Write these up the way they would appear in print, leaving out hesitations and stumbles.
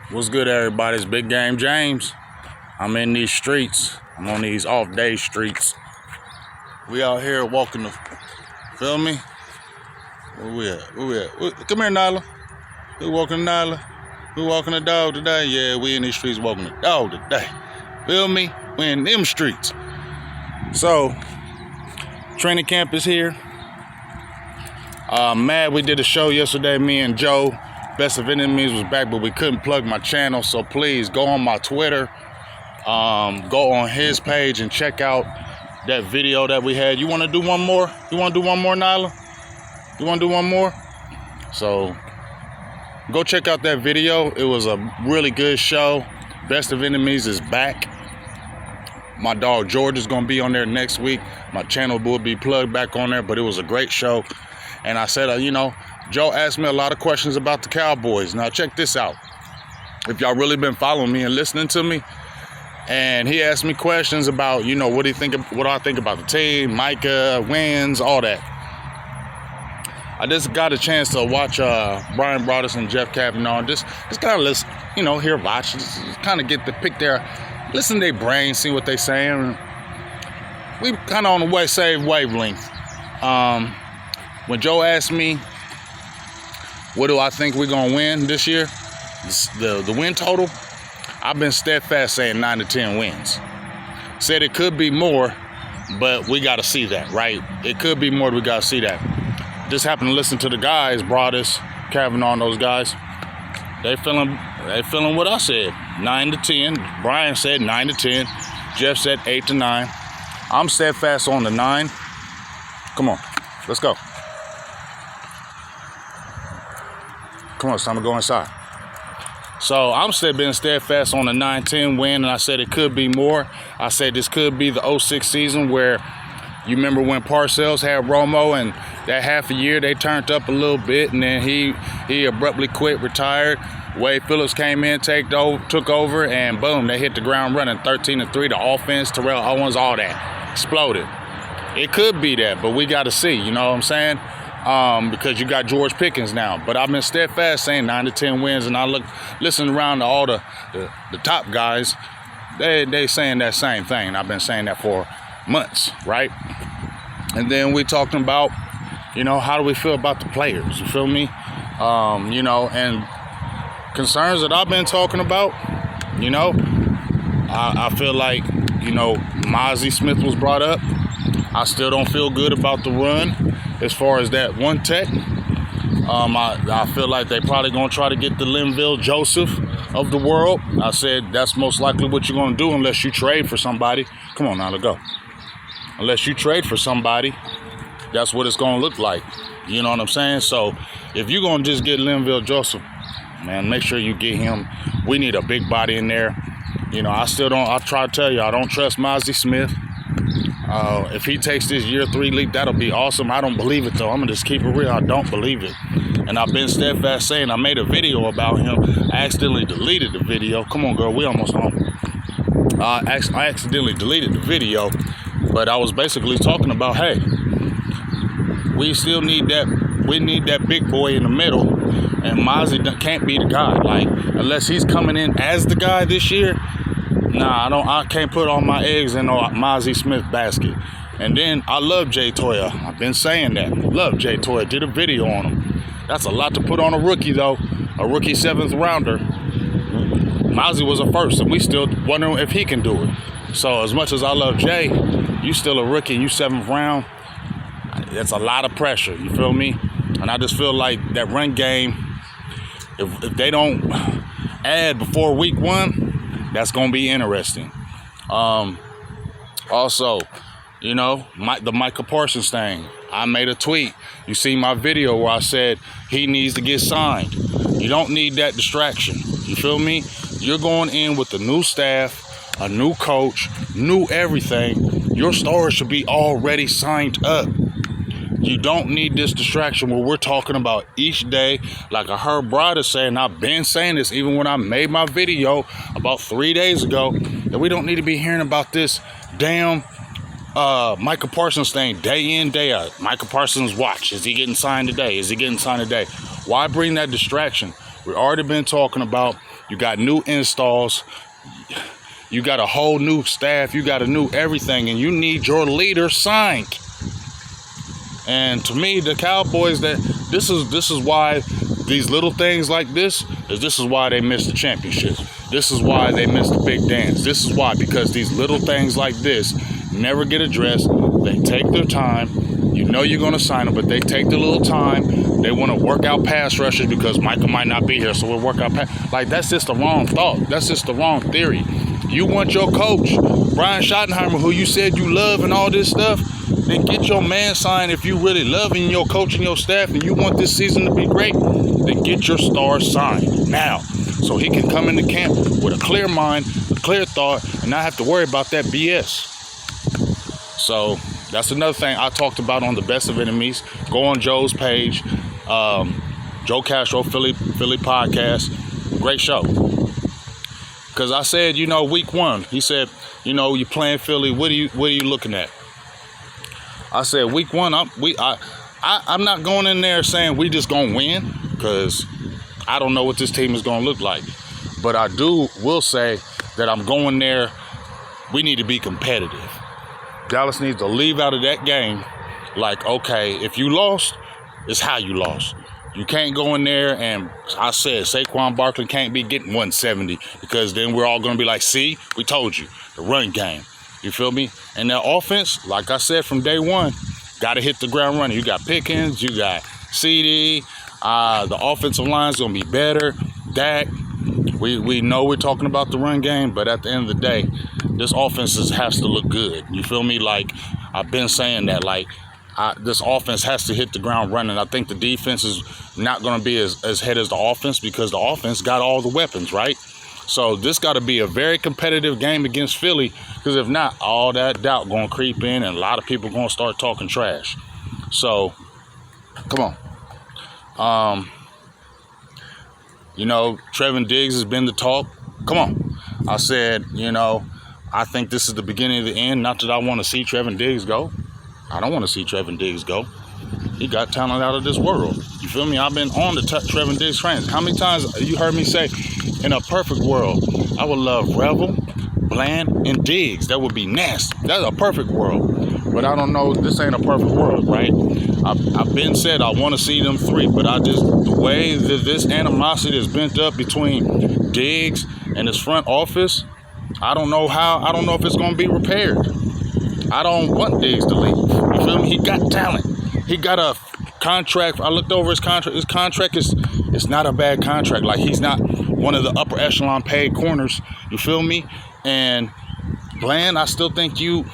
What's good, everybody? It's Big Game James. I'm in these streets. I'm on these off-day streets. We out here walking the, feel me? Where we at? Come here, Nyla. We walking Nyla. We walking the dog today. Yeah, we in these streets walking the dog today. Feel me? We in them streets. So, training camp is here. Mad we did a show yesterday, me and Joe. Best of Enemies was back, but we couldn't plug my channel. So please go on my Twitter. Go on his page and check out that video that we had. You want to do one more? You want to do one more, Nyla? You want to do one more? So go check out that video. It was a really good show. Best of Enemies is back. My dog George is going to be on there next week. My channel will be plugged back on there, but it was a great show. And I said, Joe asked me a lot of questions about the Cowboys. Now check this out. If y'all really been following me and listening to me, and he asked me questions about, what do I think about the team, Micah, wins, all that. I just got a chance to watch Brian Broaddus and Jeff Kavanaugh. Just kind of listen, watch, just kind of listen to their brains, see what they saying. We kind of on the same wavelength. When Joe asked me, what do I think we're going to win this year, the win total, I've been steadfast saying 9 to 10 wins. Said it could be more, but we got to see that, right? It could be more, we got to see that. Just happened to listen to the guys, Broaddus, Kavanaugh, and those guys. They feeling what I said, 9 to 10. Brian said 9 to 10. Jeff said 8 to 9. I'm steadfast on the 9. Come on, let's go. Come on, it's time to go inside. So I'm still being steadfast on the 9-10 win, and I said it could be more. I said this could be the 06 season where you remember when Parcells had Romo, and that half a year they turned up a little bit, and then he abruptly quit, retired. Wade Phillips came in, took over, and boom, they hit the ground running. 13-3, the offense, Terrell Owens, all that exploded. It could be that, but we got to see. You know what I'm saying? Because you got George Pickens now. But I've been steadfast saying 9 to 10 wins, and I listen around to all the top guys. They saying that same thing. I've been saying that for months, right? And then we talking about, how do we feel about the players? You feel me? And concerns that I've been talking about, I feel like, Mazi Smith was brought up. I still don't feel good about the run as far as that one tech. I feel like they probably going to try to get the Linville Joseph of the world. I said that's most likely what you're going to do unless you trade for somebody. Come on now, let's go. Unless you trade for somebody, that's what it's going to look like. You know what I'm saying? So if you're going to just get Linville Joseph, man, make sure you get him. We need a big body in there. I try to tell you, I don't trust Mazi Smith. If he takes this year 3 leap, that'll be awesome. I don't believe it, though. I'm going to just keep it real. I don't believe it. And I've been steadfast saying I made a video about him. I accidentally deleted the video. Come on, girl. We almost home. I accidentally deleted the video. But I was basically talking about, hey, we still need that. We need that big boy in the middle. And Mazi can't be the guy. Like, unless he's coming in as the guy this year, nah, I can't put all my eggs in a Mazi Smith basket. And then I love Jay Toya. I've been saying that. Love Jay Toya. Did a video on him. That's a lot to put on a rookie, though. A rookie 7th rounder. Mazi was a first, and we still wondering if he can do it. So as much as I love Jay, you still a rookie, you 7th round. That's a lot of pressure. You feel me? And I just feel like that run game, if they don't add before week 1, that's going to be interesting. Also, the Micah Parsons thing. I made a tweet. You see my video where I said he needs to get signed. You don't need that distraction. You feel me? You're going in with a new staff, a new coach, new everything. Your stars should be already signed up. You don't need this distraction where we're talking about each day. Like I heard Broaddus say, and I've been saying this even when I made my video about 3 days ago, that we don't need to be hearing about this damn Micah Parsons thing day in, day out. Micah Parsons watch. Is he getting signed today? Is he getting signed today? Why bring that distraction? We've already been talking about You got new installs. You got a whole new staff. You got a new everything, and you need your leader signed. And to me, the Cowboys, this is why these little things like this is why they missed the championship. This is why they missed the big dance. This is why, because these little things like this never get addressed. They take their time. You know you're going to sign them, but they take their little time. They want to work out pass rushes because Michael might not be here, so we'll work out pass. Like, that's just the wrong thought. That's just the wrong theory. You want your coach, Brian Schottenheimer, who you said you love and all this stuff, then get your man signed. If you really love and your coach and your staff and you want this season to be great, then get your star signed now so he can come into camp with a clear mind, a clear thought, and not have to worry about that BS. So that's another thing I talked about on the Best of Enemies. Go on Joe's page, Joe Castro, Philly Podcast. Great show. Because I said, week one, he said, you playing Philly. What are you looking at? I said, week one, I'm not going in there saying we just gonna win, because I don't know what this team is gonna look like. But I will say that I'm going there. We need to be competitive. Dallas needs to leave out of that game like, okay, if you lost, it's how you lost. You can't go in there and, I said, Saquon Barkley can't be getting 170, because then we're all going to be like, see, we told you, the run game. You feel me? And the offense, like I said from day one, got to hit the ground running. You got Pickens, you got CD, the offensive line's going to be better. Dak, we know we're talking about the run game, but at the end of the day, this offense has to look good. You feel me? Like, I've been saying that, like, this offense has to hit the ground running. I think the defense is not going to be as head as the offense, because the offense got all the weapons, right? So this got to be a very competitive game against Philly, because if not, all that doubt going to creep in and a lot of people going to start talking trash. So, come on. Trevin Diggs has been the talk. Come on. I said, I think this is the beginning of the end. Not that I want to see Trevin Diggs go. I don't want to see Trevin Diggs go. He got talent out of this world. You feel me? I've been on the Trevin Diggs trains. How many times you heard me say, in a perfect world, I would love Revel, Bland, and Diggs. That would be nasty. That's a perfect world. But I don't know. This ain't a perfect world, right? I've been said I want to see them three, but the way that this animosity is bent up between Diggs and his front office, I don't know if it's going to be repaired. I don't want Diggs to leave. You feel me? He got talent. He got a contract. I looked over his contract. His contract it's not a bad contract. Like, he's not one of the upper echelon paid corners. You feel me? And Bland, I still think you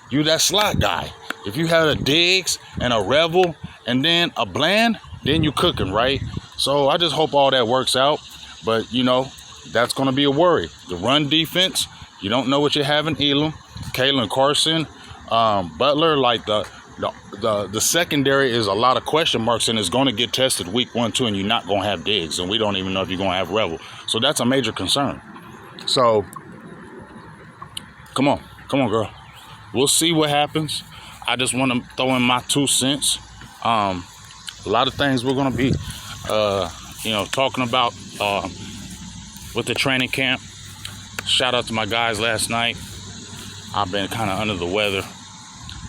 that slot guy. If you had a Diggs and a Revel and then a Bland, then you cooking, right? So I just hope all that works out. But, that's going to be a worry. The run defense, you don't know what you have in Elam, Kalen Carson, Butler. Like, the secondary is a lot of question marks, and it's going to get tested week 1, 2, and you're not going to have Diggs, and we don't even know if you're going to have Revel. So that's a major concern. So, come on, girl. We'll see what happens. I just want to throw in my 2 cents. A lot of things we're going to be, talking about with the training camp. Shout out to my guys last night. I've been kind of under the weather.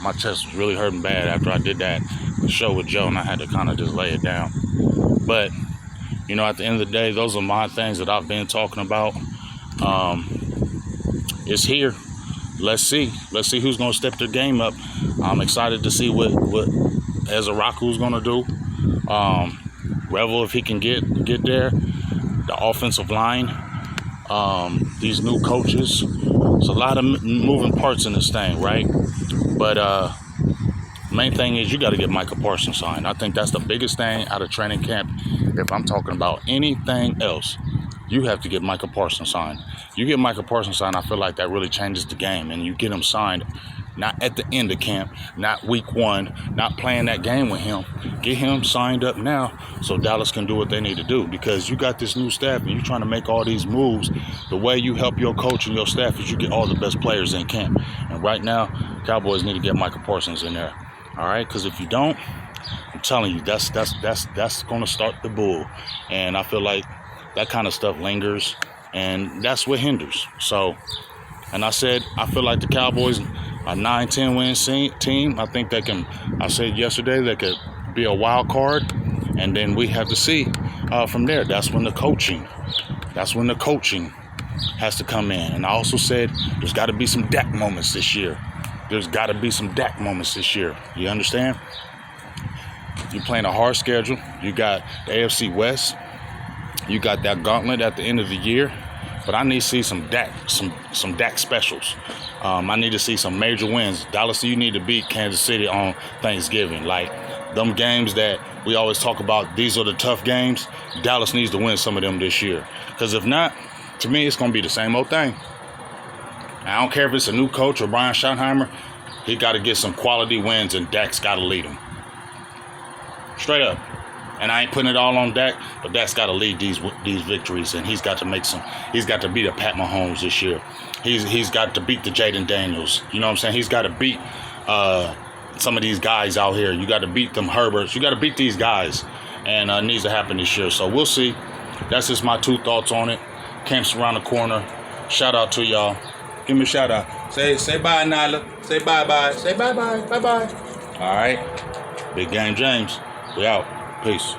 My chest was really hurting bad after I did that show with Joe, and I had to kind of just lay it down. But, at the end of the day, those are my things that I've been talking about. It's here. Let's see. Let's see who's going to step their game up. I'm excited to see what Ezra Rocco's going to do. Revel, if he can get there. The offensive line. These new coaches. There's a lot of moving parts in this thing, right? But main thing is you got to get Micah Parsons signed. I think that's the biggest thing out of training camp. If I'm talking about anything else, you have to get Micah Parsons signed. You get Micah Parsons signed, I feel like that really changes the game. And you get him signed, not at the end of camp, not week 1, not playing that game with him. Get him signed up now so Dallas can do what they need to do. Because you got this new staff and you're trying to make all these moves. The way you help your coach and your staff is you get all the best players in camp. And right now, Cowboys need to get Micah Parsons in there. All right? Because if you don't, I'm telling you, that's going to start the bull. And I feel like that kind of stuff lingers, and that's what hinders. So, and I said, I feel like the Cowboys, a 9-10 win team. I think they can, I said yesterday, they could be a wild card, and then we have to see from there. That's when the coaching has to come in. And I also said there's got to be some Dak moments this year. There's got to be some Dak moments this year. You understand? You're playing a hard schedule. You got the AFC West. You got that gauntlet at the end of the year. But I need to see some Dak, some Dak specials. I need to see some major wins. Dallas, you need to beat Kansas City on Thanksgiving. Like them games that we always talk about, these are the tough games. Dallas needs to win some of them this year. Because if not, to me, it's going to be the same old thing. I don't care if it's a new coach or Brian Schottenheimer. He got to get some quality wins, and Dak's got to lead them. Straight up. And I ain't putting it all on Dak, but Dak's got to lead these victories, and he's got to make some. He's got to beat a Pat Mahomes this year. He's got to beat the Jaden Daniels. You know what I'm saying? He's got to beat some of these guys out here. You got to beat them Herberts. You got to beat these guys, and it needs to happen this year. So we'll see. That's just my 2 thoughts on it. Camp's around the corner. Shout out to y'all. Give me a shout out. Say bye, Nyla. Say bye. Say bye. All right. Big Game James. We out. Peace.